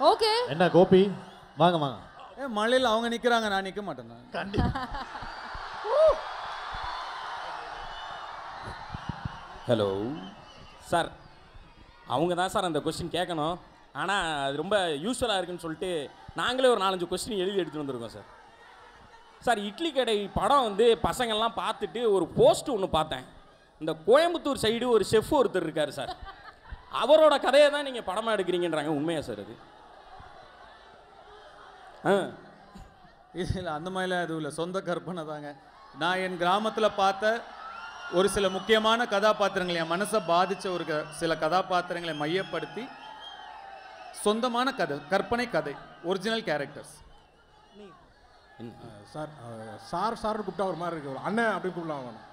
Okay. என்ன கோபி வாங்க வாங்க. மழையில் அவங்க நிற்கிறாங்க, நான் நிற்க மாட்டேன். கண்டிப்பா. ஹலோ சார், அவங்க தான் சார் அந்த கொஸ்டின் கேட்கணும். ஆனால் அது ரொம்ப யூஸ்ஃபுல்லாக இருக்குன்னு சொல்லிட்டு நாங்களே ஒரு 4-5 கொஸ்டின் எழுதி எடுத்துகிட்டு வந்திருக்கோம் சார். சார், இட்லி கடை படம் வந்து பசங்கள்லாம் பார்த்துட்டு ஒரு போஸ்ட் ஒன்று பார்த்தேன். இந்த கோயம்புத்தூர் சைடு ஒரு செஃப் ஒருத்தர் இருக்கார் சார், அவரோட கதையை தான் நீங்கள் படமாக எடுக்கிறீங்கன்றாங்க. உண்மையா சார் அது? இல்லை, அந்த மாதிரிலாம் எதுவும் இல்லை, சொந்த கற்பனை தாங்க. நான் என் கிராமத்தில் பார்த்த ஒரு சில முக்கியமான கதாபாத்திரங்களை, என் மனசை பாதித்த ஒரு சில கதாபாத்திரங்களை மையப்படுத்தி சொந்தமான கதை, கற்பனை கதை, ஒரிஜினல் கேரக்டர்ஸ். சார் சார் சார்னு கூப்பிட்டா ஒரு மாதிரி இருக்கு, ஒரு அண்ணன் அப்படின்னு கூப்பிடலாம் வேணும்.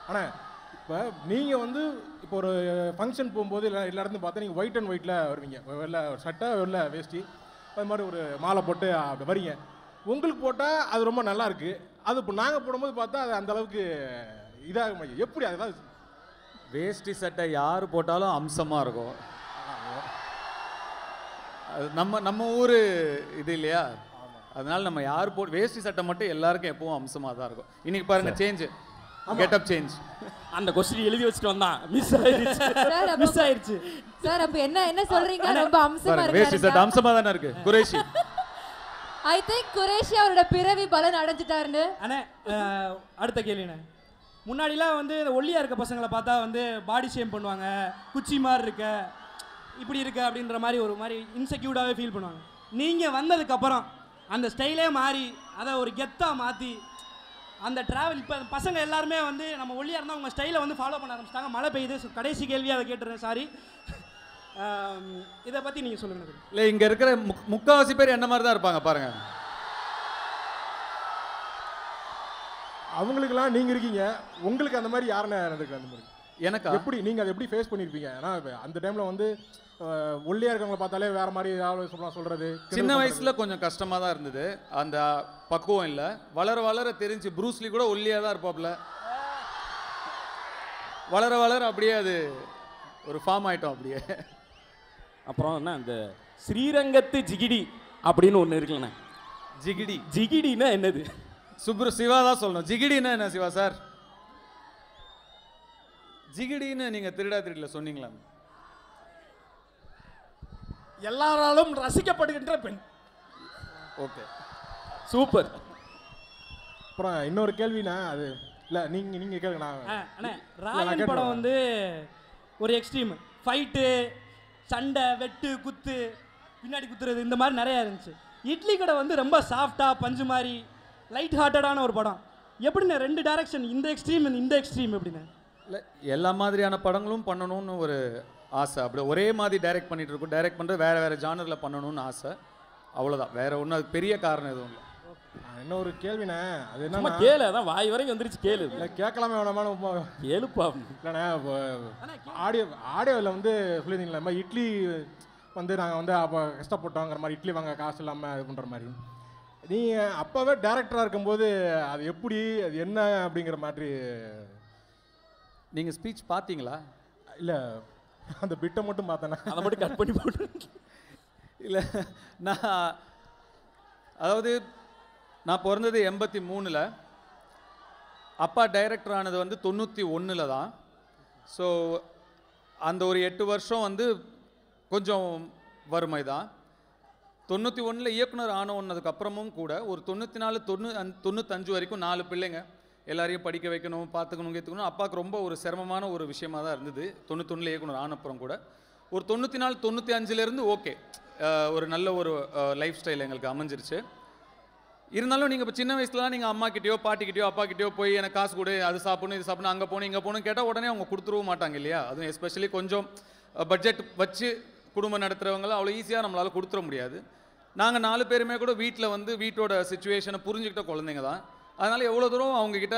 ஆனால் இப்போ நீங்கள் வந்து இப்போ ஒரு ஃபங்க்ஷன் போகும்போது இல்லை எல்லா இடத்துல பார்த்தா நீங்கள் ஒயிட் அண்ட் ஒயிட்டில் வருவீங்க, வெள்ளை சட்டை வெள்ளை வேஷ்டி, அது மாதிரி ஒரு மாலை போட்டு அப்படி வரீங்க. உங்களுக்கு போட்டால் அது ரொம்ப நல்லா இருக்குது, அது இப்போ நாங்கள் போடும்போது பார்த்தா அது அந்தளவுக்கு இதாக எப்படி அதுதான் வேஷ்டி சட்டை யார் போட்டாலும் அம்சமாக இருக்கும். அது நம்ம ஊர் இது இல்லையா, அதனால நம்ம யார் வேஷ்டி சட்டை மட்டும் எல்லாருக்கும் எப்பவும் அம்சமாக தான் இருக்கும். இன்னைக்கு பாருங்க, சேஞ்ச், கெட்டப் சேஞ்ச். அந்த கொஸ்டின் எழுதி வச்சுட்டு வந்தான், மிஸ் ஆயிடுச்சு. சார் அப்ப என்ன சொல்றீங்க? ரொம்ப அம்சமா இருக்கு. வேஷ்டி சட்டை அம்சமாக தானே இருக்கு. குரேஷி, ஐ திங்க் குரேஷி அவரோட பிறவி பலன் அடைஞ்சிட்டாருன்னு. அண்ணே, அடுத்த கேள்விண்ணே. முன்னாடிலாம் வந்து இந்த ஒல்லியாக இருக்க பசங்களை பார்த்தா வந்து பாடி ஷேம் பண்ணுவாங்க, குச்சி மாதிரி இருக்க, இப்படி இருக்க அப்படின்ற மாதிரி ஒரு மாதிரி இன்செக்யூர்டாகவே ஃபீல் பண்ணுவாங்க. நீங்கள் வந்ததுக்கப்புறம் அந்த ஸ்டைலே மாறி அதை ஒரு கெத்தாக மாற்றி அந்த ட்ராவல், இப்போ பசங்க எல்லாருமே வந்து நம்ம ஒல்லியாக இருந்தால் உங்கள் ஸ்டைலை வந்து ஃபாலோ பண்ண ஆரம்பிச்சிட்டாங்க. மழை பெய்யுது, கடைசி கேள்வியாக அதை கேட்டுறேன், சாரி. இதை பற்றி நீங்கள் சொல்லுங்கள். இல்லை, இங்கே இருக்கிற முக்கால்வாசி பேர் என்ன மாதிரி தான் இருப்பாங்க பாருங்க. அவங்களுக்கெல்லாம் நீங்கள் இருக்கீங்க, உங்களுக்கு அந்த மாதிரி யாருன்னு நடந்துருக்கு? அந்த மாதிரி எனக்கு எப்படி நீங்கள் அதை எப்படி ஃபேஸ் பண்ணியிருப்பீங்க? ஏன்னா அந்த டைமில் வந்து ஒல்லியாக இருக்கவங்களை பார்த்தாலே வேறு மாதிரி ஏதாவது சொல்கிறது. சின்ன வயசில் கொஞ்சம் கஷ்டமாக தான் இருந்தது, அந்த பக்குவம் இல்லை. வளர வளர தெரிஞ்சு, ப்ரூஸ்லி கூட ஒல்லியாக தான் இருப்பாப்புல. வளர வளர அப்படியே அது ஒரு ஃபார்ம் ஆகிட்டோம் அப்படியே. அப்புறம் என்ன, அந்த ஸ்ரீரங்கத்து ஜிகிடி அப்படின்னு ஒன்று இருக்குல்லண்ணே. ஜிகிடி, ஜிகிடின்னா என்னது? சிவா தான் சொல்லணும். ஜிகிடின்னா என்ன சிவா சார்? ஜிகிடின்னு நீங்கள் திருடல சொன்னீங்களா? எல்லாராலும் ரசிக்கப்படுகின்ற பெண். Okay, super. அப்புறம் இன்னொரு கேள்வினா, அது இல்லை நீங்கள் கேளுங்க. அண்ணே, ராயன் படம் வந்து ஒரு எக்ஸ்ட்ரீம் ஃபைட்டு, சண்டை, வெட்டு, குத்து, பின்னாடி குத்துறது, இந்த மாதிரி நிறையா இருந்துச்சு. இட்லி கடை வந்து ரொம்ப சாஃப்டாக பஞ்சு மாதிரி லைட் ஹார்ட்டடான ஒரு படம். எப்படிண்ணே 2 டைரக்ஷன், இந்த எக்ஸ்ட்ரீம் இந்த எக்ஸ்ட்ரீம் எப்படிண்ணே? இல்லை, எல்லா மாதிரியான படங்களும் பண்ணணும்னு ஒரு ஆசை. அப்படி ஒரே மாதிரி டைரக்ட் பண்ணிட்டு இருக்கோம். டைரக்ட் பண்ணுறது வேறு ஜானரில் பண்ணணும்னு ஆசை, அவ்வளோதான். வேறு ஒன்றும் அது பெரிய காரணம் எதுவும் இல்லை. இன்னொரு கேள்விண்ணே, அது என்ன என்ன கேளு, அதான் வாய் வரைக்கும் வந்துருச்சு, கேளு. இல்லை கேட்கலாமே வேணாமா? கேளுப்பா. இல்லைண்ணே, ஆடியோவில் வந்து சொல்லியிருந்தீங்களா, மாதிரி இட்லி வந்து நாங்கள் வந்து அப்போ கஷ்டப்பட்டோங்கிற மாதிரி, இட்லி வாங்க காசு இல்லாமல் இது பண்ணுற மாதிரி. நீங்கள் அப்போவே டேரக்டராக இருக்கும்போது அது எப்படி, அது என்ன அப்படிங்கிற மாதிரி நீங்கள் ஸ்பீச் பார்த்தீங்களா? இல்லை, அந்த பிட்டை மட்டும் பார்த்தேண்ணா, அதை மட்டும் கட் பண்ணி போட்டு. இல்லை, நான் பிறந்தது 83. அப்பா டைரக்டர் ஆனது வந்து 91 தான். ஸோ அந்த ஒரு 8 வருஷம் வந்து கொஞ்சம் வறுமை தான். 91 இயக்குனர் ஆனதுக்கப்புறமும் கூட ஒரு 94-95 வரைக்கும் 4 பிள்ளைங்க, எல்லாரையும் படிக்க வைக்கணும், பார்த்துக்கணும், கேத்துக்கணும். அப்பாவுக்கு ரொம்ப ஒரு சிரமமான ஒரு விஷயமாக தான் இருந்தது. 91 இயக்குனர் ஆனப்புறம் கூட ஒரு 94-95 ஓகே, ஒரு நல்ல ஒரு லைஃப் ஸ்டைல் எங்களுக்கு அமைஞ்சிருச்சு. இருந்தாலும் நீங்கள் இப்போ சின்ன வயசுலலாம் நீங்கள் அம்மா கிட்டேயோ பாட்டிக்கிட்டேயோ அப்பா கிட்டேயோ போய் எனக்கு காசு கொடு, அது சாப்பிடணும், இது சாப்பிடணும், அங்கே போகணும், இங்கே போகணும் கேட்டால் உடனே அவங்க கொடுத்துருவும் மாட்டாங்க இல்லையா? அதுவும் எஸ்பெஷலி கொஞ்சம் பட்ஜெட் வச்சு குடும்பம் நடத்துகிறவங்களாம் அவ்வளோ ஈஸியாக நம்மளால் கொடுத்துட முடியாது. நாங்கள் 4 பேருமே கூட வீட்டில் வந்து வீட்டோட சுச்சுவேஷனை புரிஞ்சுக்கிட்ட குழந்தைங்க தான். அதனால் எவ்வளோ தூரம் அவங்கக்கிட்ட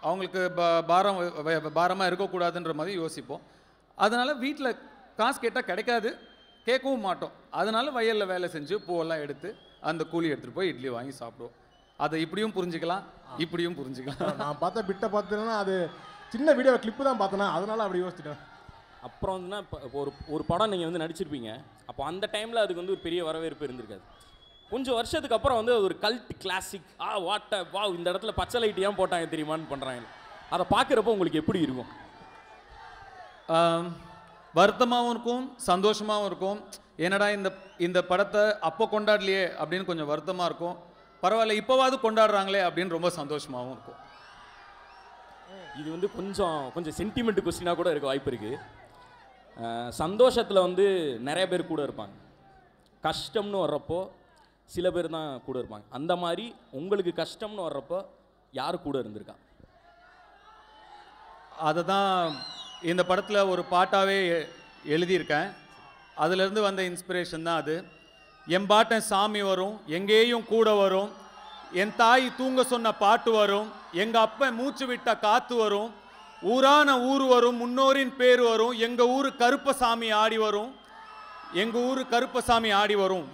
அவங்களுக்கு பாரமாக இருக்கக்கூடாதுன்ற மாதிரி யோசிப்போம். அதனால் வீட்டில் காசு கேட்டால் கிடைக்காது, கேட்கவும் மாட்டோம். அதனால் வயலில் வேலை செஞ்சு பூவெல்லாம் எடுத்து அந்த கூலி எடுத்துகிட்டு போய் இட்லி வாங்கி சாப்பிடுவோம். அதை இப்படியும் புரிஞ்சுக்கலாம், இப்படியும் புரிஞ்சுக்கலாம். நான் பார்த்த பிட்டை பார்த்தேன்னா அது சின்ன வீடியோ கிளிப்பு தான் பார்த்தேன்னா, அதனால் அப்படி யோசிச்சிட்டேன். அப்புறம் வந்துன்னா இப்போ ஒரு படம் நீங்கள் வந்து நடிச்சிருப்பீங்க. அப்போ அப்போ அந்த டைமில் அதுக்கு வந்து ஒரு பெரிய வரவேற்பு இருந்திருக்காது. கொஞ்சம் வருஷத்துக்கு அப்புறம் வந்து அது ஒரு கல்ட் கிளாசிக். வா இந்த இடத்துல பச்சை லைட் ஏன் போட்டாங்க தெரியுமான்னு பண்ணுறாங்க. அதை பார்க்குறப்போ உங்களுக்கு எப்படி இருக்கும்? வருத்தமாகவும் இருக்கும், சந்தோஷமாகவும் இருக்கும். என்னடா இந்த படத்தை அப்போ கொண்டாடலையே அப்படின்னு கொஞ்சம் வருத்தமாக இருக்கும். பரவாயில்ல இப்போவாது கொண்டாடுறாங்களே அப்படின்னு ரொம்ப சந்தோஷமாகவும் இருக்கும். இது வந்து கொஞ்சம் சென்டிமெண்ட் கொஸ்டினாக கூட இருக்க வாய்ப்பு இருக்குது. சந்தோஷத்தில் வந்து நிறைய பேர் கூட இருப்பாங்க, கஷ்டம்னு வர்றப்போ சில பேர் தான் கூட இருப்பாங்க. அந்த மாதிரி உங்களுக்கு கஷ்டம்னு வர்றப்போ யார் கூட இருந்திருக்கா? அதை தான் இந்த படத்தில் ஒரு பாட்டாகவே எழுதியிருக்கேன். அதிலேருந்து வந்த இன்ஸ்பிரேஷன் தான் அது. எம்பாட்டன் சாமி வரும், எங்கேயும் கூட வரும், என் தாய் தூங்க சொன்ன பாட்டு வரும், எங்கள் அப்பன் மூச்சு விட்ட காற்று வரும், ஊரான ஊர் வரும், முன்னோரின் பேர் வரும், எங்கள் ஊர் கருப்பசாமி ஆடி வரும், எங்கள் ஊர் கருப்பசாமி ஆடி வரும்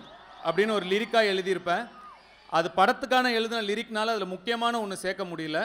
அப்படின்னு ஒரு லிரிக்காக எழுதியிருப்பேன். அது படத்துக்கான எழுதின லிரிக்னால அதில் முக்கியமான ஒன்று சேர்க்க முடியல.